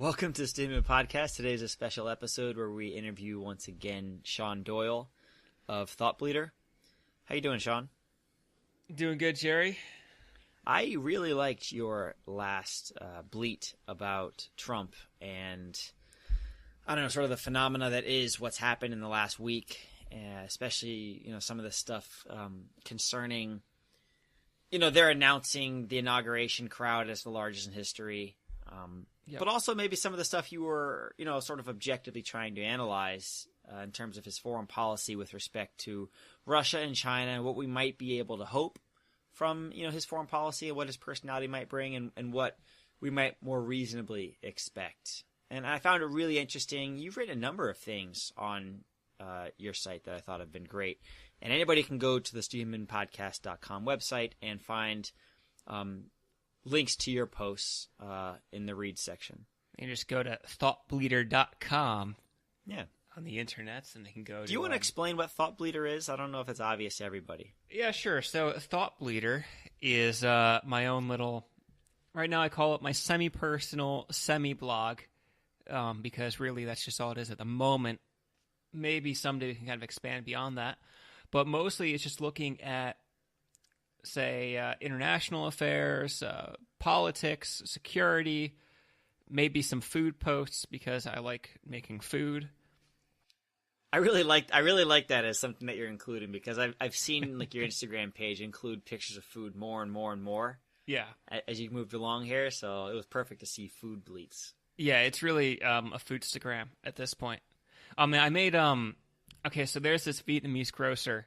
Welcome to Student Podcast. Today is a special episode where we interview once again Sean Doyle of ThoughtBleater. How you doing, Sean? Doing good, Jerry. I really liked your last bleat about Trump and, I don't know, sort of the phenomena that is what's happened in the last week, especially, some of the stuff concerning, they're announcing the inauguration crowd as the largest in history. But also maybe some of the stuff you were, sort of objectively trying to analyze in terms of his foreign policy with respect to Russia and China, and what we might be able to hope from, his foreign policy and what his personality might bring and what we might more reasonably expect. And I found it really interesting. You've written a number of things on your site that I thought have been great. And anybody can go to the studentmanpodcast.com website and find links to your posts in the read section. You can just go to thoughtbleater.com on the internet, and they can go to... Do you want to explain what ThoughtBleater is? I don't know if it's obvious to everybody. Yeah, sure. So ThoughtBleater is my own little... Right now I call it my semi-personal, semi-blog, because really that's just all it is at the moment. Maybe someday we can kind of expand beyond that. But mostly it's just looking at, say, international affairs, politics, security, maybe some food posts because I like making food. I really like that as something that you're including because I've seen like your Instagram page include pictures of food more and more and more. Yeah, as you moved along here, so it was perfect to see food bleats. Yeah, it's really a foodstagram at this point. I made okay, so there's this Vietnamese grocer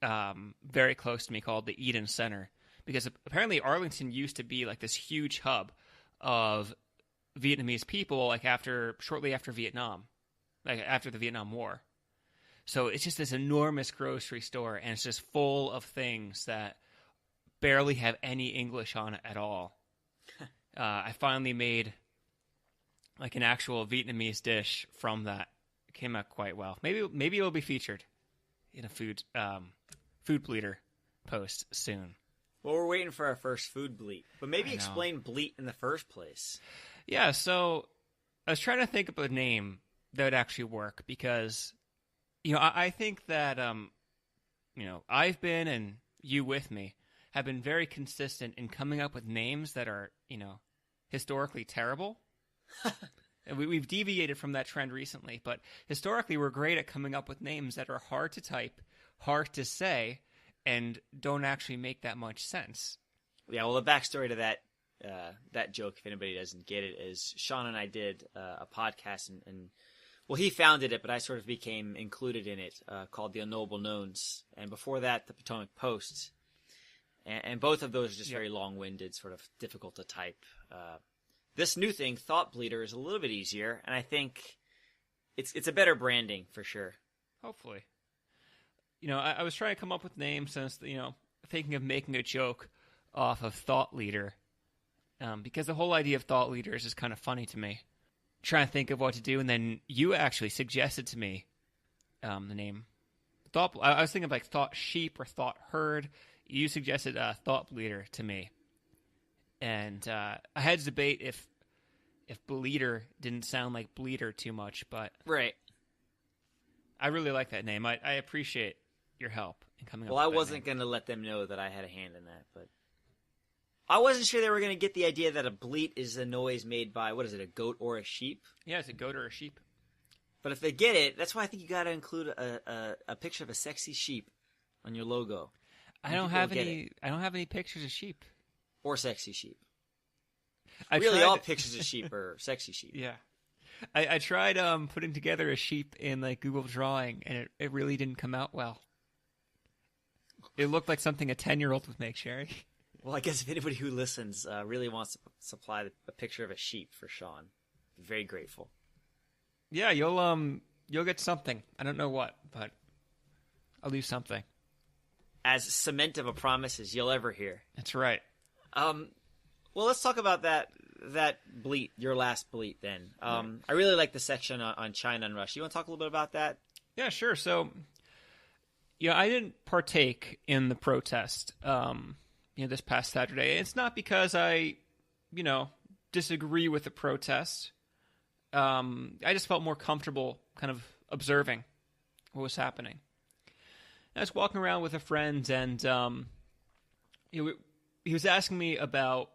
very close to me called the Eden Center, because apparently Arlington used to be like this huge hub of Vietnamese people, like shortly after Vietnam, like after the Vietnam War. So it's just this enormous grocery store, and it's just full of things that barely have any English on it at all. I finally made like an actual Vietnamese dish from that. It came out quite well. Maybe it'll be featured in a food bleater post soon. Well, we're waiting for our first food bleat, but maybe explain bleat in the first place. Yeah, so I was trying to think of a name that would actually work because, I think that, I've been, and you with me, have been very consistent in coming up with names that are, historically terrible. And we've deviated from that trend recently, but historically we're great at coming up with names that are hard to type, hard to say, and don't actually make that much sense. Yeah, well, the backstory to that joke, if anybody doesn't get it, is Sean and I did a podcast, and he founded it, but I sort of became included in it, called The Unknowable Knowns, and before that, The Potomac Post. And both of those are just very long-winded, sort of difficult to type. This new thing, ThoughtBleater, is a little bit easier, and I think it's a better branding for sure. Hopefully. I was trying to come up with names since, thinking of making a joke off of ThoughtBleater, because the whole idea of ThoughtBleater is just kind of funny to me. Trying to think of what to do, and then you actually suggested to me the name. I was thinking of like Thought Sheep or Thought Herd. You suggested ThoughtBleater to me. And I had to debate if Bleater didn't sound like Bleater too much, but... Right. I really like that name. I appreciate your help in coming up with that name. I wasn't going to let them know that I had a hand in that, but... I wasn't sure they were going to get the idea that a bleat is a noise made by, what is it, a goat or a sheep? Yeah, it's a goat or a sheep. But if they get it, that's why I think you got to include a picture of a sexy sheep on your logo. I don't have any pictures of sheep. Or sexy sheep. All pictures of sheep are sexy sheep. Yeah. I tried putting together a sheep in like Google Drawing, and it really didn't come out well. It looked like something a 10-year-old would make, Sherry. Well, I guess if anybody who listens really wants to supply a picture of a sheep for Sean, I'm very grateful. Yeah, you'll get something. I don't know what, but I'll do something. As cement of a promise as you'll ever hear. That's right. Well, let's talk about that bleat, your last bleat then. I really like the section on China and Russia. You want to talk a little bit about that? Yeah, sure. So, I didn't partake in the protest, this past Saturday. It's not because I, disagree with the protest. I just felt more comfortable kind of observing what was happening. I was walking around with a friend, and he was asking me about,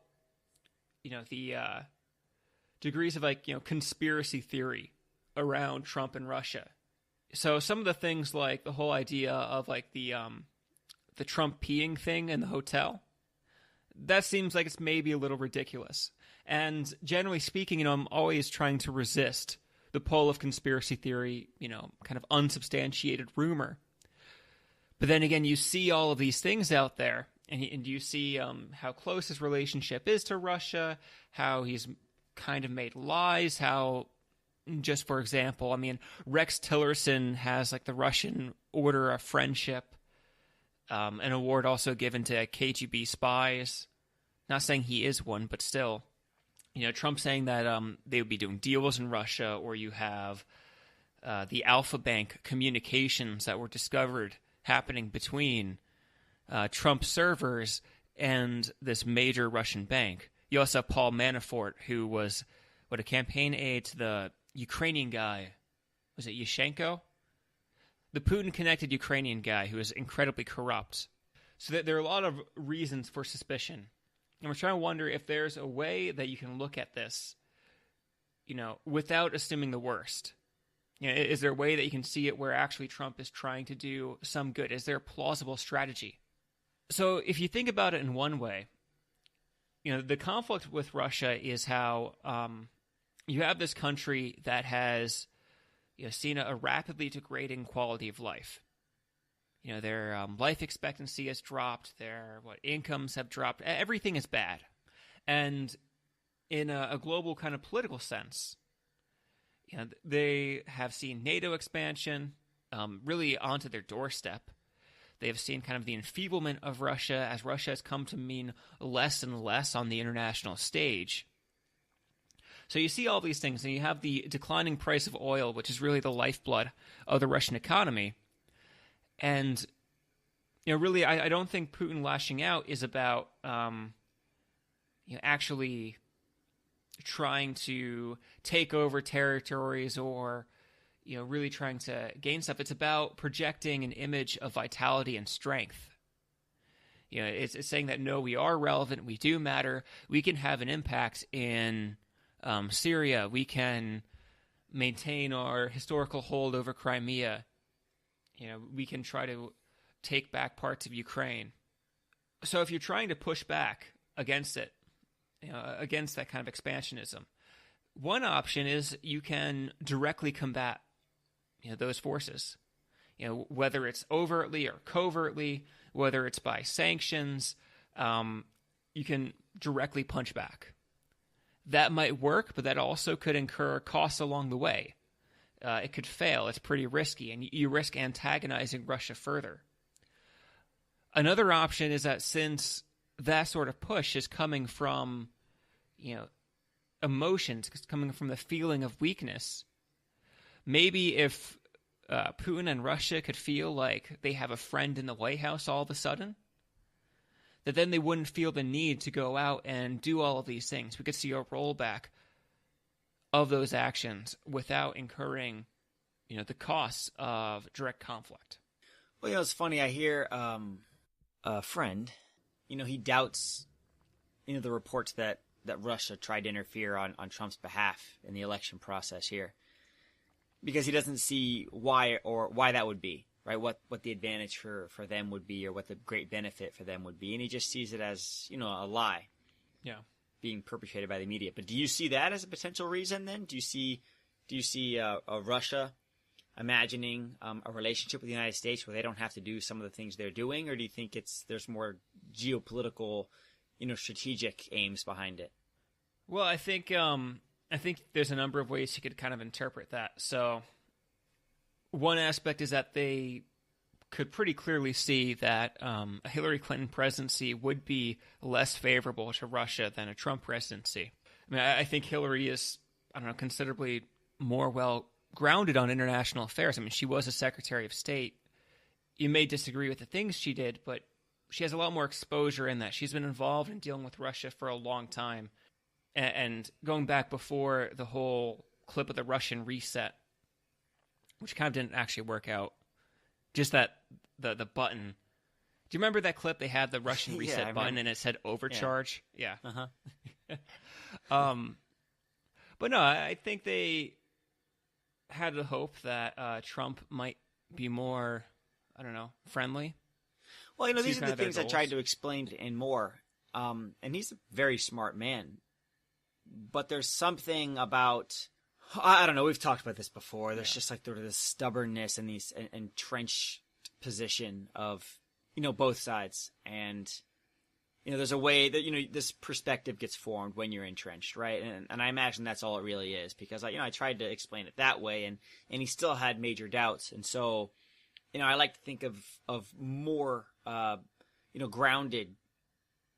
the degrees of conspiracy theory around Trump and Russia. So some of the things like the whole idea of the Trump peeing thing in the hotel, that seems like it's maybe a little ridiculous. And generally speaking, I'm always trying to resist the pull of conspiracy theory, kind of unsubstantiated rumor. But then again, you see all of these things out there, and you see how close his relationship is to Russia, how he's kind of made lies, how, just for example, Rex Tillerson has the Russian Order of Friendship, an award also given to KGB spies. Not saying he is one, but still. Trump saying that they would be doing deals in Russia, or you have the Alpha Bank communications that were discovered happening between Trump servers and this major Russian bank. You also have Paul Manafort, who was a campaign aide to the Ukrainian guy. Was it Yushchenko? The Putin-connected Ukrainian guy who is incredibly corrupt. So there are a lot of reasons for suspicion. And we're trying to wonder if there's a way that you can look at this, without assuming the worst. Is there a way that you can see it where actually Trump is trying to do some good? Is there a plausible strategy? So if you think about it in one way, the conflict with Russia is how you have this country that has seen a rapidly degrading quality of life. Their life expectancy has dropped, their incomes have dropped, everything is bad. And in a global kind of political sense, they have seen NATO expansion really onto their doorstep. They have seen kind of the enfeeblement of Russia as Russia has come to mean less and less on the international stage. So you see all these things, and you have the declining price of oil, which is really the lifeblood of the Russian economy. And, really, I don't think Putin lashing out is about, actually trying to take over territories or, really trying to gain stuff. It's about projecting an image of vitality and strength. It's saying that, no, we are relevant, we do matter, we can have an impact in Syria, we can maintain our historical hold over Crimea. We can try to take back parts of Ukraine. So if you're trying to push back against it, against that kind of expansionism, one option is you can directly combat, those forces. Whether it's overtly or covertly, whether it's by sanctions, you can directly punch back. That might work, but that also could incur costs along the way. It could fail. It's pretty risky, and you risk antagonizing Russia further. Another option is that since that sort of push is coming from, emotions, coming from the feeling of weakness, maybe if Putin and Russia could feel like they have a friend in the White House all of a sudden, that then they wouldn't feel the need to go out and do all of these things. We could see a rollback of those actions without incurring, the costs of direct conflict. Well, it's funny. I hear a friend, he doubts, the reports that Russia tried to interfere on Trump's behalf in the election process here, because he doesn't see why that would be, right? What the advantage for them would be, or what the great benefit for them would be, and he just sees it as, a lie. Yeah. Being perpetrated by the media. But do you see that as a potential reason then? Do you see Russia imagining a relationship with the United States where they don't have to do some of the things they're doing, or do you think there's more geopolitical, strategic aims behind it? Well, I think there's a number of ways you could kind of interpret that. So one aspect is that they could pretty clearly see that a Hillary Clinton presidency would be less favorable to Russia than a Trump presidency. I think Hillary is, considerably more well-grounded on international affairs. She was a Secretary of State. You may disagree with the things she did, but she has a lot more exposure in that. She's been involved in dealing with Russia for a long time. And going back before the whole clip of the Russian reset, which kind of didn't actually work out, just that the button. Do you remember that clip? They had the Russian reset button and it said overcharge. Yeah. But no, I think they had the hope that Trump might be more, I don't know, friendly. Well, these are the things I tried to explain and more. And he's a very smart man. But there's something about, I don't know, we've talked about this before. There's just like this stubbornness and these entrenched position of, both sides. And, there's a way that, this perspective gets formed when you're entrenched, right? And I imagine that's all it really is, because, I tried to explain it that way, and he still had major doubts. And so, I like to think of more, grounded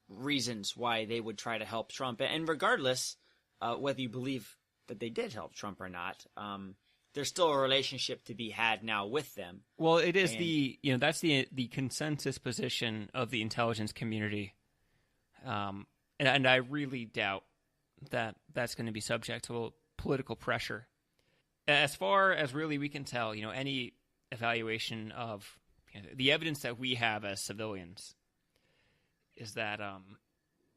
reasons why they would try to help Trump. And regardless, whether you believe that they did help Trump or not, there's still a relationship to be had now with them. Well, it is that's the consensus position of the intelligence community. And I really doubt that that's going to be subject to political pressure. As far as really we can tell, any evaluation of the evidence that we have as civilians is that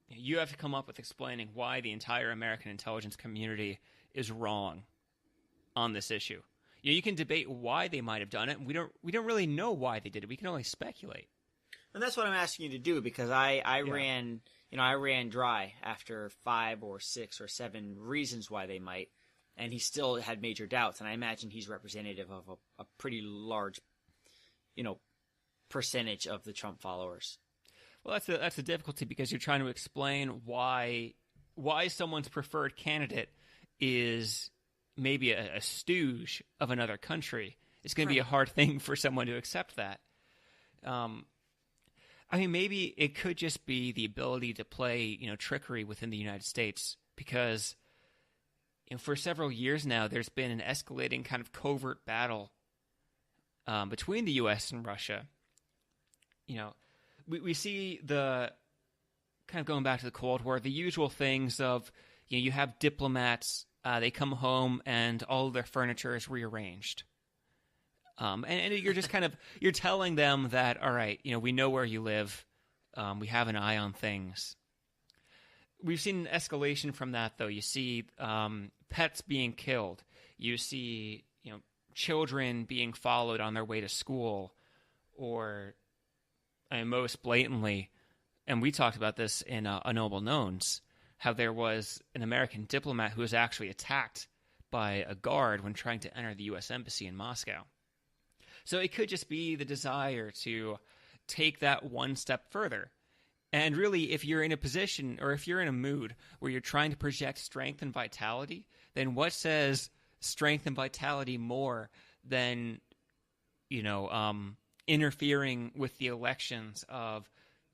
you have to come up with explaining why the entire American intelligence community is wrong on this issue. You can debate why they might have done it, and we don't really know why they did it. We can only speculate. And that's what I'm asking you to do, because I ran dry after 5 or 6 or 7 reasons why they might, and he still had major doubts. And I imagine he's representative of a pretty large, percentage of the Trump followers. Well, that's the difficulty, because you're trying to explain why someone's preferred candidate is maybe a stooge of another country. It's going to be a hard thing for someone to accept that. Maybe it could just be the ability to play, trickery within the United States, because for several years now, there's been an escalating kind of covert battle between the U.S. and Russia. We see the kind of going back to the Cold War, the usual things of, you have diplomats, they come home and all of their furniture is rearranged. And you're just you're telling them that, all right, we know where you live. We have an eye on things. We've seen an escalation from that, though. You see pets being killed. You see, children being followed on their way to school, or most blatantly, and we talked about this in Unknowable Knowns, how there was an American diplomat who was actually attacked by a guard when trying to enter the U.S. Embassy in Moscow. So it could just be the desire to take that one step further. And really, if you're in a position, or if you're in a mood where you're trying to project strength and vitality, then what says strength and vitality more than, interfering with the elections of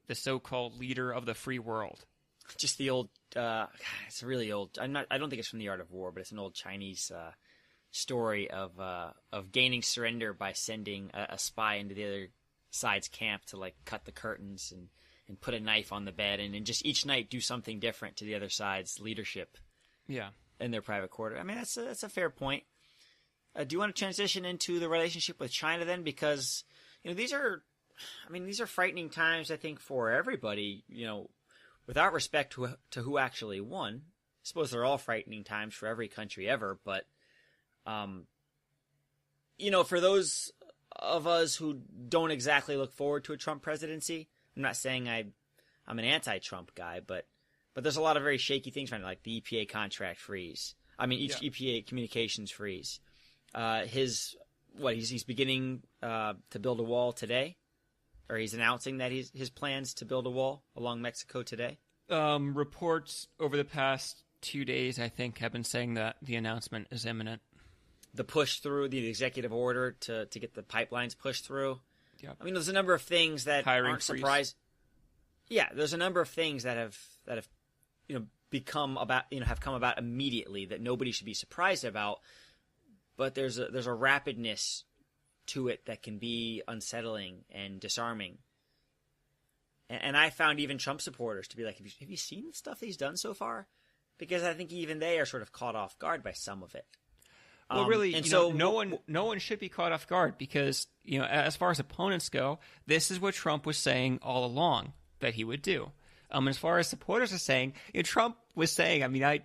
the so-called leader of the free world? Just the old, it's really old. I don't think it's from The Art of War, but it's an old Chinese story of gaining surrender by sending a spy into the other side's camp to cut the curtains and put a knife on the bed, and just each night do something different to the other side's leadership. Yeah, in their private quarter. That's a fair point. Do you want to transition into the relationship with China then? Because these are frightening times, I think, for everybody. Without respect to who actually won. I suppose they're all frightening times for every country ever, but for those of us who don't exactly look forward to a Trump presidency, I'm not saying I'm an anti-Trump guy, but there's a lot of very shaky things right now, like the EPA contract freeze. EPA communications freeze. He's beginning to build a wall today, or he's announcing that his plans to build a wall along Mexico today. Reports over the past 2 days, I think, have been saying that the announcement is imminent. The push through, the executive order to get the pipelines pushed through. Yeah. There's a number of things that aren't surprising. Yeah, there's a number of things that have come about immediately that nobody should be surprised about. But there's a rapidness to it that can be unsettling and disarming. And I found even Trump supporters to be like, have you seen the stuff he's done so far? Because I think even they are sort of caught off guard by some of it. Well, really, no one should be caught off guard because, as far as opponents go, this is what Trump was saying all along that he would do. As far as supporters are saying, Trump was saying, I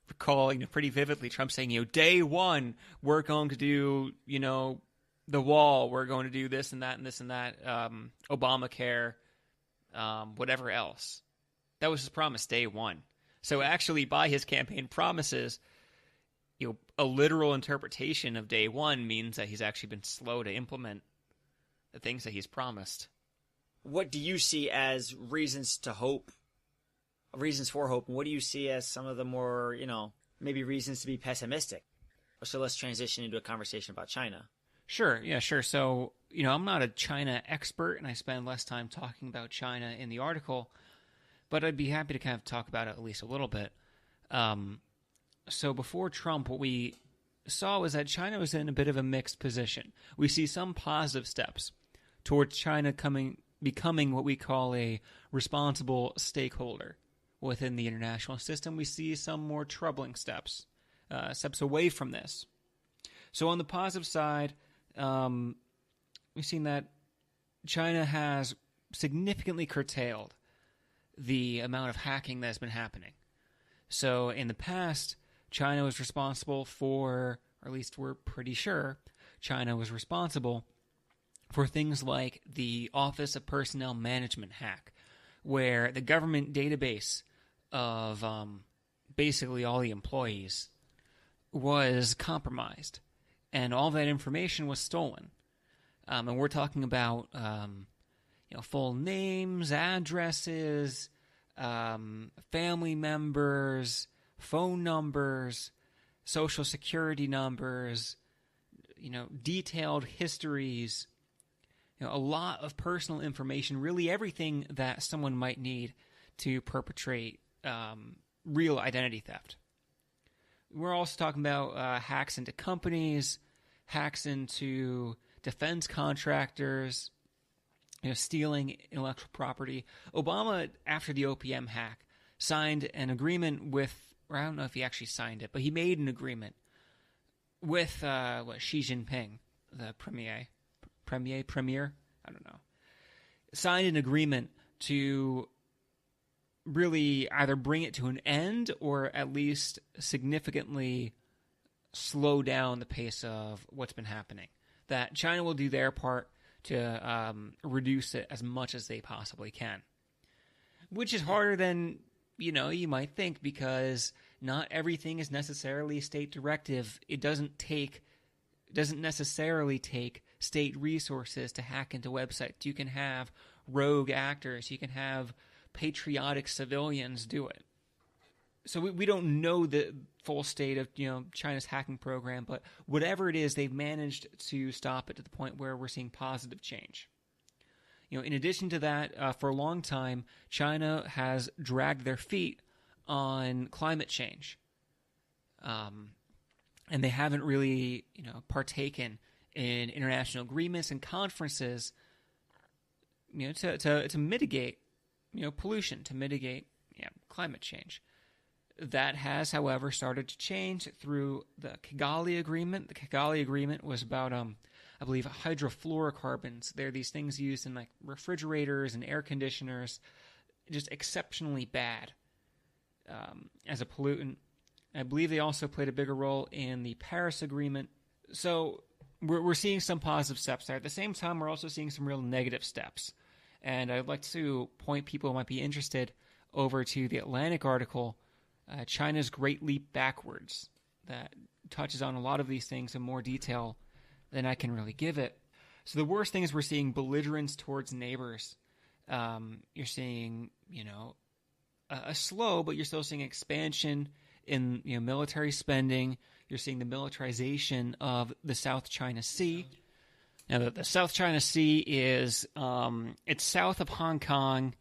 recall, pretty vividly, Trump saying, day one, we're going to do, the wall, we're going to do this and that and this and that, Obamacare, whatever else. That was his promise, day one. So actually, by his campaign promises, a literal interpretation of day one means that he's actually been slow to implement the things that he's promised. What do you see as reasons for hope? And what do you see as some of the more, maybe reasons to be pessimistic? So let's transition into a conversation about China. Sure. Yeah, sure. So, I'm not a China expert, and I spend less time talking about China in the article, but I'd be happy to kind of talk about it at least a little bit. So before Trump, what we saw was that China was in a bit of a mixed position. We see some positive steps towards China becoming what we call a responsible stakeholder within the international system. We see some more troubling steps away from this. So on the positive side, we've seen that China has significantly curtailed the amount of hacking that has been happening. So in the past, China was responsible for, or at least we're pretty sure, China was responsible for things like the Office of Personnel Management hack, where the government database of basically all the employees was compromised, and all that information was stolen. And we're talking about full names, addresses, family members, phone numbers, social security numbers, detailed histories, a lot of personal information, really everything that someone might need to perpetrate real identity theft. We're also talking about hacks into companies, hacks into defense contractors, stealing intellectual property. Obama, after the OPM hack, signed an agreement with, or I don't know if he actually signed it, but he made an agreement with Xi Jinping, the premier, I don't know, signed an agreement to really either bring it to an end or at least significantly slow down the pace of what's been happening. That China will do their part to reduce it as much as they possibly can. Which is harder than, you might think, because not everything is necessarily state directive. It doesn't necessarily take state resources to hack into websites. You can have rogue actors. You can have patriotic civilians do it. So we don't know the full state of China's hacking program, but whatever it is, they've managed to stop it to the point where we're seeing positive change. In addition to that, for a long time, China has dragged their feet on climate change, and they haven't really partaken in international agreements and conferences to mitigate pollution, to mitigate climate change. That has, however, started to change through the Kigali Agreement. The Kigali Agreement was about, I believe, hydrofluorocarbons. They're these things used in like refrigerators and air conditioners, just exceptionally bad as a pollutant. I believe they also played a bigger role in the Paris Agreement. So we're seeing some positive steps there. At the same time, we're also seeing some real negative steps. And I'd like to point people who might be interested over to the Atlantic article, China's Great Leap Backwards, that touches on a lot of these things in more detail than I can really give it. So the worst thing is we're seeing belligerence towards neighbors. You're seeing, a slow, but you're still seeing expansion in military spending. You're seeing the militarization of the South China Sea. Now, the South China Sea is it's south of Hong Kong.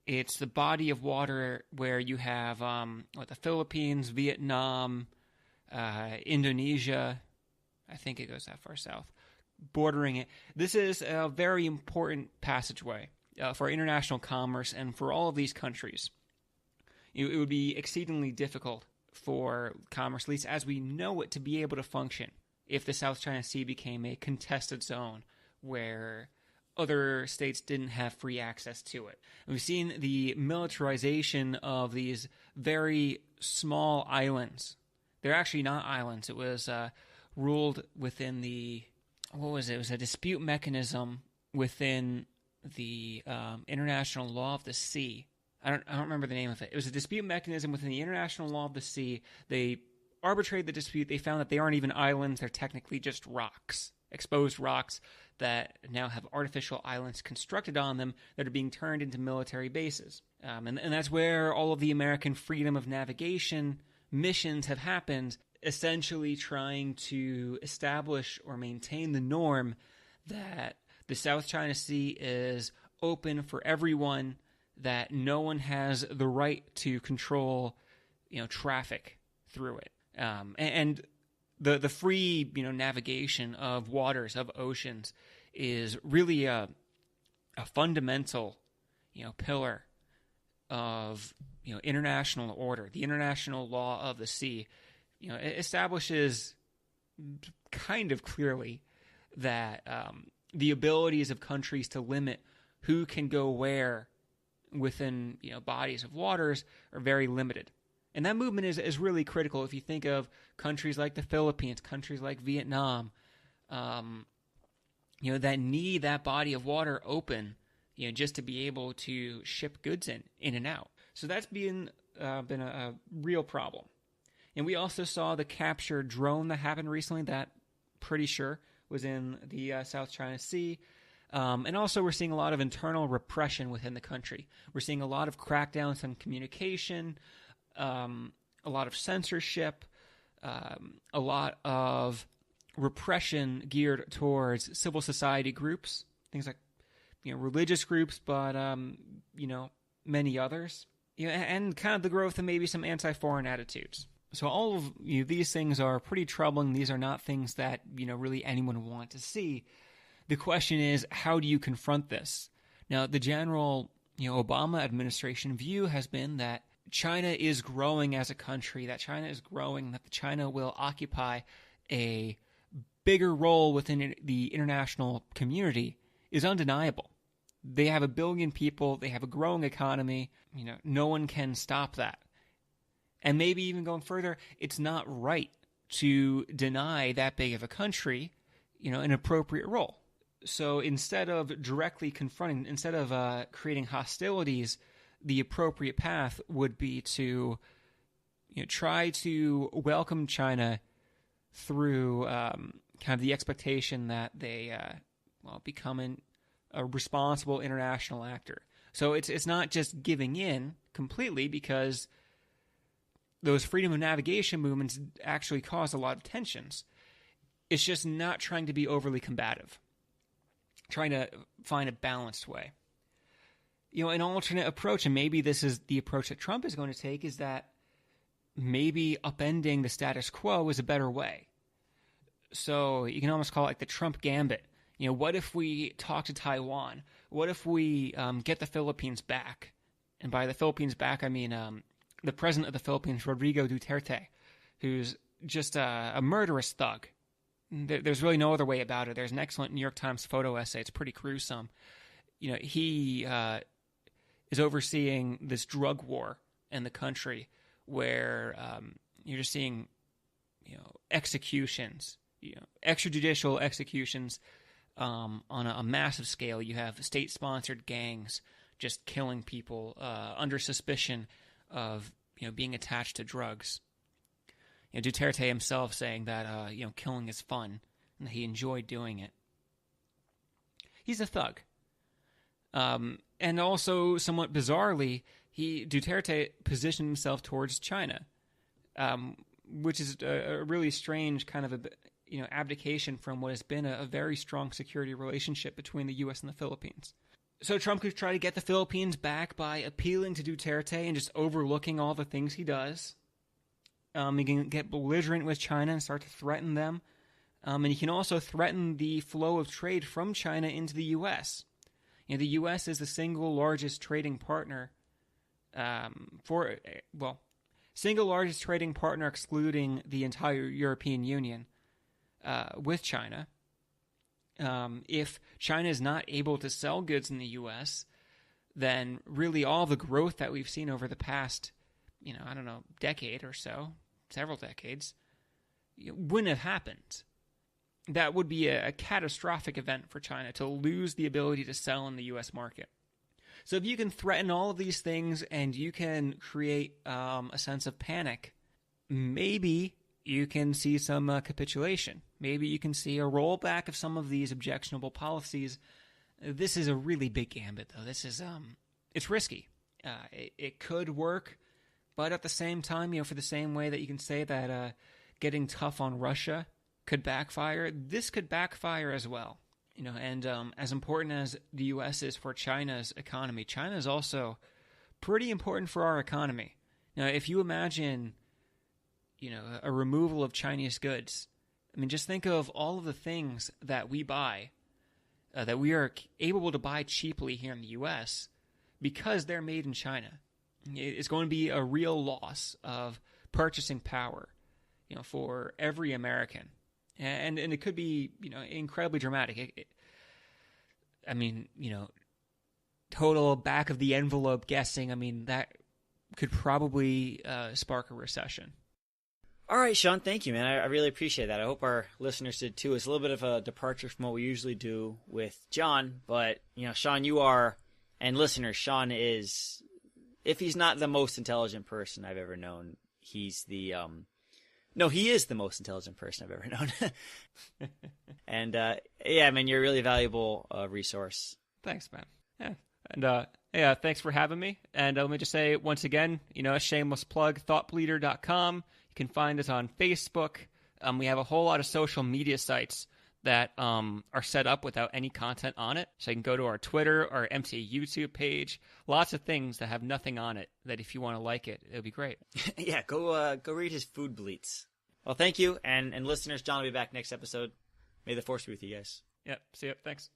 It's the body of water where you have the Philippines, Vietnam, Indonesia. I think it goes that far south, bordering it. This is a very important passageway for international commerce and for all of these countries. it would be exceedingly difficult for commerce, at least as we know it, to be able to function if the South China Sea became a contested zone where other states didn't have free access to it. And we've seen the militarization of these very small islands. They're actually not islands. It was ruled within the, what was it? It was a dispute mechanism within the International Law of the Sea. I don't remember the name of it. It was a dispute mechanism within the International Law of the Sea. They arbitrated the dispute. They found that they aren't even islands. They're technically just rocks, exposed rocks that now have artificial islands constructed on them that are being turned into military bases. And that's where all of the American freedom of navigation missions have happened, essentially trying to establish or maintain the norm that the South China Sea is open for everyone, that no one has the right to control, traffic through it. And the free, navigation of waters, of oceans, is really a fundamental, pillar of, international order. The international law of the sea, it establishes kind of clearly that the abilities of countries to limit who can go where within bodies of waters are very limited. And that movement is really critical if you think of countries like the Philippines, countries like Vietnam, that need that body of water open, just to be able to ship goods in and out. So that's been a real problem. And we also saw the captured drone that happened recently that pretty sure was in the South China Sea. And also we're seeing a lot of internal repression within the country. We're seeing a lot of crackdowns on communication, a lot of censorship, a lot of repression geared towards civil society groups, things like religious groups, but many others, and kind of the growth of maybe some anti-foreign attitudes. So all of these things are pretty troubling. These are not things that really anyone would want to see. The question is, how do you confront this? Now, the general Obama administration view has been that China is growing as a country, that China is growing, that China will occupy a bigger role within the international community is undeniable. They have 1 billion people. They have a growing economy. No one can stop that. And maybe even going further, it's not right to deny that big of a country, an appropriate role. So instead of directly confronting, instead of creating hostilities, the appropriate path would be to try to welcome China through kind of the expectation that they become a responsible international actor. So it's not just giving in completely, because those freedom of navigation movements actually cause a lot of tensions. It's just not trying to be overly combative, trying to find a balanced way. An alternate approach, and maybe this is the approach that Trump is going to take, is that maybe upending the status quo is a better way. So you can almost call it like the Trump gambit. What if we talk to Taiwan? What if we get the Philippines back? And by the Philippines back, I mean the president of the Philippines, Rodrigo Duterte, who's just a murderous thug. There's really no other way about it. There's an excellent New York Times photo essay. It's pretty gruesome. He is overseeing this drug war in the country where you're just seeing, executions, extrajudicial executions on a massive scale. You have state-sponsored gangs just killing people under suspicion of being attached to drugs. Duterte himself saying that killing is fun and that he enjoyed doing it. He's a thug. And also, somewhat bizarrely, Duterte positioned himself towards China, which is a really strange kind of abdication from what has been a very strong security relationship between the U.S. and the Philippines. So Trump could try to get the Philippines back by appealing to Duterte and just overlooking all the things he does. He can get belligerent with China and start to threaten them. And he can also threaten the flow of trade from China into the U.S. The U.S. is the single largest trading partner single largest trading partner excluding the entire European Union with China. If China is not able to sell goods in the U.S., then really all the growth that we've seen over the past, decade or so, several decades, wouldn't have happened. That would be a catastrophic event for China to lose the ability to sell in the U.S. market. So if you can threaten all of these things and you can create a sense of panic, maybe you can see some capitulation. Maybe you can see a rollback of some of these objectionable policies. This is a really big gambit, though. This is it's risky. It could work, but at the same time, for the same way that you can say that getting tough on Russia could backfire, this could backfire as well. And as important as the U.S. is for China's economy, China is also pretty important for our economy. Now, if you imagine, a removal of Chinese goods, just think of all of the things that we buy, that we are able to buy cheaply here in the U.S. because they're made in China. It's going to be a real loss of purchasing power, for every American. And it could be, incredibly dramatic. Total back of the envelope guessing, that could probably spark a recession. All right, Sean, thank you, man. I really appreciate that. I hope our listeners did too. It's a little bit of a departure from what we usually do with John, but, Sean, you are, and listeners, Sean is, if he's not the most intelligent person I've ever known, he's the, no, he is the most intelligent person I've ever known. And, you're a really valuable resource. Thanks, man. Yeah. And, thanks for having me. And let me just say once again, a shameless plug, ThoughtBleater.com. You can find us on Facebook. We have a whole lot of social media sites that are set up without any content on it. So you can go to our Twitter, our MTA YouTube page. Lots of things that have nothing on it that if you want to like it, it'll be great. Yeah, go read his food bleats. Well, thank you. And listeners, John will be back next episode. May the force be with you guys. Yep. See you. Thanks.